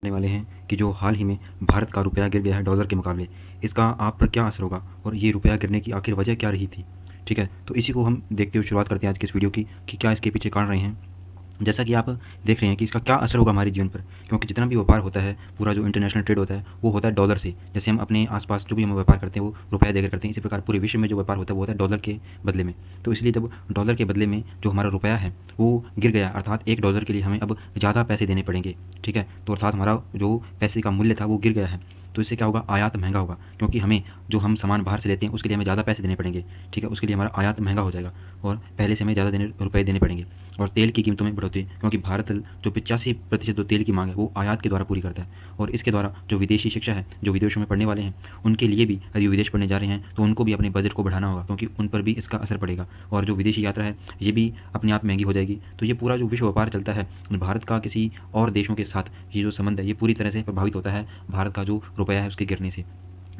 करने वाले हैं कि जो हाल ही में भारत का रुपया गिर गया है डॉलर के मुकाबले, इसका आप पर क्या असर होगा और ये रुपया गिरने की आखिर वजह क्या रही थी। ठीक है, तो इसी को हम देखते हुए शुरुआत करते हैं आज की इस वीडियो की कि क्या इसके पीछे कारण रहे हैं। जैसा कि आप देख रहे हैं कि इसका क्या असर होगा हमारे जीवन पर, क्योंकि जितना भी व्यापार होता है, पूरा जो इंटरनेशनल ट्रेड होता है वो होता है डॉलर से। जैसे हम अपने आसपास जो भी हम व्यापार करते हैं वो रुपया देकर करते हैं, इसी प्रकार पूरे विश्व में जो व्यापार होता है वो होता है डॉलर के बदले में। तो इसलिए जब डॉलर के बदले में जो हमारा रुपया है वो गिर गया, अर्थात एक डॉलर के लिए हमें अब ज़्यादा पैसे देने पड़ेंगे। ठीक है, तो अर्थात हमारा जो पैसे का मूल्य था वो गिर गया है। तो इससे क्या होगा, आयात महंगा होगा, क्योंकि हमें जो हम सामान बाहर से लेते हैं उसके लिए हमें ज़्यादा पैसे देने पड़ेंगे। ठीक है, उसके लिए हमारा आयात महंगा हो जाएगा और पहले से हमें ज़्यादा रुपए देने पड़ेंगे। और तेल की कीमतों में बढ़ोतरी, क्योंकि भारत जो 85% जो तेल की मांग है वो आयात के द्वारा पूरी करता है। और इसके द्वारा जो विदेशी शिक्षा है, जो विदेशों में पढ़ने वाले हैं उनके लिए भी, यदि विदेश पढ़ने जा रहे हैं तो उनको भी अपने बजट को बढ़ाना होगा, क्योंकि उन पर भी इसका असर पड़ेगा। और जो विदेशी यात्रा है ये भी अपने आप महंगी हो जाएगी। तो ये पूरा जो विश्व व्यापार चलता है भारत का किसी और देशों के साथ, ये जो संबंध है ये पूरी तरह से प्रभावित होता है भारत का जो रुपया है उसके गिरने से।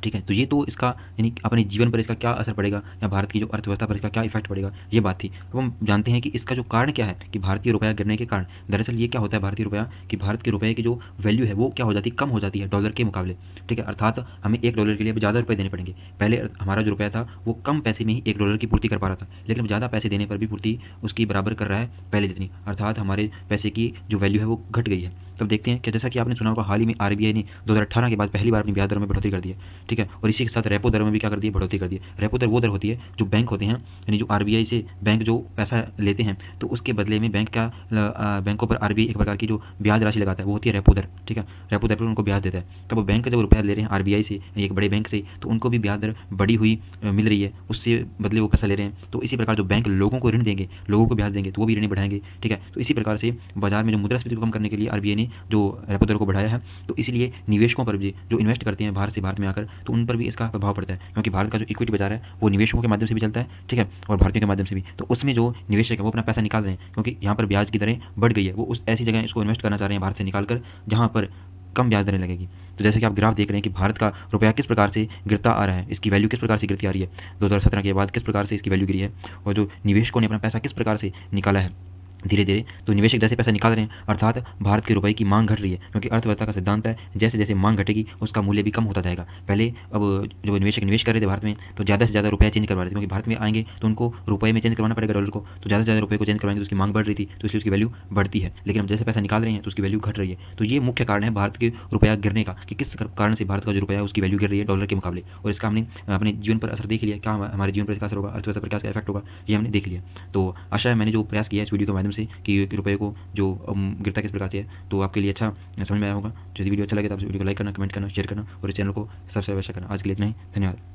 ठीक है, तो ये तो इसका यानी अपने जीवन पर इसका क्या असर पड़ेगा या भारत की जो अर्थव्यवस्था पर इसका क्या इफेक्ट पड़ेगा, ये बात थी। अब हम जानते हैं कि इसका जो कारण क्या है कि भारतीय रुपया गिरने के कारण दरअसल ये क्या होता है भारतीय रुपया, कि भारत के रुपये की जो वैल्यू है वो क्या हो जाती है, कम हो जाती है डॉलर के मुकाबले। ठीक है, अर्थात हमें एक डॉलर के लिए अब ज़्यादा रुपये देने पड़ेंगे। पहले हमारा जो रुपया था वो कम पैसे में ही एक डॉलर की पूर्ति कर पा रहा था, लेकिन अब ज़्यादा पैसे देने पर भी पूर्ति उसकी बराबर कर रहा है पहले जितनी, अर्थात हमारे पैसे की जो वैल्यू है वो घट गई है। तब देखते हैं कि जैसा कि आपने सुना होगा हाल ही में आरबीआई ने 2018 के बाद पहली बार अपनी ब्याज दरों में बढ़ोतरी कर दी है। ठीक है, और इसी के साथ रेपो दरों में भी क्या कर दी है, बढ़ोतरी कर दी है। रेपो दर वो दर होती है जो बैंक होते हैं, यानी जो आरबीआई से बैंक जो पैसा लेते हैं तो उसके बदले में बैंकों पर आरबीआई एक प्रकार की जो ब्याज राशि लगाता है वो होती है रेपो दर। ठीक है, रेपो दर पर उनको ब्याज देता है। तब बैंक जब रुपया ले रहे हैं आरबीआई से, एक बड़े बैंक से, तो उनको भी ब्याज दर बढ़ी हुई मिल रही है, उससे बदले वो पैसा ले रहे हैं। तो इसी प्रकार जो बैंक लोगों को ऋण देंगे, लोगों को ब्याज देंगे, तो वो भी ऋण बढ़ाएंगे। ठीक है, तो इसी प्रकार से बाजार में जो मुद्रास्फीति को कम करने के लिए आरबीआई ने जो रेपो दर को बढ़ाया है, तो इसलिए निवेशकों पर भी जो इन्वेस्ट करते हैं बाहर से, भारत में आकर, तो उन पर भी इसका प्रभाव पड़ता है, क्योंकि भारत का जो इक्विटी बाजार है वो निवेशकों के माध्यम से भी चलता है। ठीक है, और भारतीयों के माध्यम से भी, तो उसमें जो निवेशक है वो अपना पैसा निकाल रहे हैं, क्योंकि यहाँ पर ब्याज की दरें बढ़ गई है, वो उस ऐसी जगह इसको इन्वेस्ट करना चाह रहे हैं भारत से निकाल कर जहाँ पर कम ब्याज दरें लगेगी। तो जैसे कि आप ग्राफ देख रहे हैं कि भारत का रुपया किस प्रकार से गिरता आ रहा है, इसकी वैल्यू किस प्रकार से गिरती आ रही है, 2017 के बाद किस प्रकार से इसकी वैल्यू गिरी है, और जो निवेशकों ने अपना पैसा किस प्रकार से निकाला है धीरे धीरे। तो निवेशक जैसे पैसा निकाल रहे हैं, अर्थात भारत के रुपए की मांग घट रही है, क्योंकि अर्थव्यवस्था का सिद्धांत है जैसे जैसे मांग घटेगी उसका मूल्य भी कम होता जाएगा। पहले अब जो निवेशक निवेश कर रहे थे भारत में तो ज़्यादा से ज़्यादा रुपया चेंज करवा रहे थे, क्योंकि भारत में आएंगे तो उनको रुपये में चेंज करवाना पड़ेगा डॉलर को, तो ज़्यादा से ज़्यादा रुपये को चेंज करवाएंगे तो उसकी मांग बढ़ रही थी, तो इसलिए उसकी वैल्यू बढ़ती है। लेकिन अब जैसे पैसा निकाल रहे हैं तो उसकी वैल्यू घट रही है। तो ये मुख्य कारण है भारत के रुपया गिरने का, कि किस कारण से भारत का जो रुपया है उसकी वैल्यू गिर रही है डॉलर के मुकाबले। और इसका हमने अपने जीवन पर असर देख लिया, क्या हमारे जीवन पर इसका असर होगा, अर्थव्यवस्था पर क्या इफेक्ट होगा, ये हमने देख लिया। तो आशा है मैंने जो प्रयास किया है इस वीडियो के माध्यम से कि रुपये को जो गिरता किस प्रकार से है, तो आपके लिए अच्छा समझ में आया होगा। यदि वीडियो अच्छा लगे तो आप वीडियो को लाइक करना, कमेंट करना, शेयर करना और इस चैनल को सब्सक्राइब करना। आज के लिए इतना ही, धन्यवाद।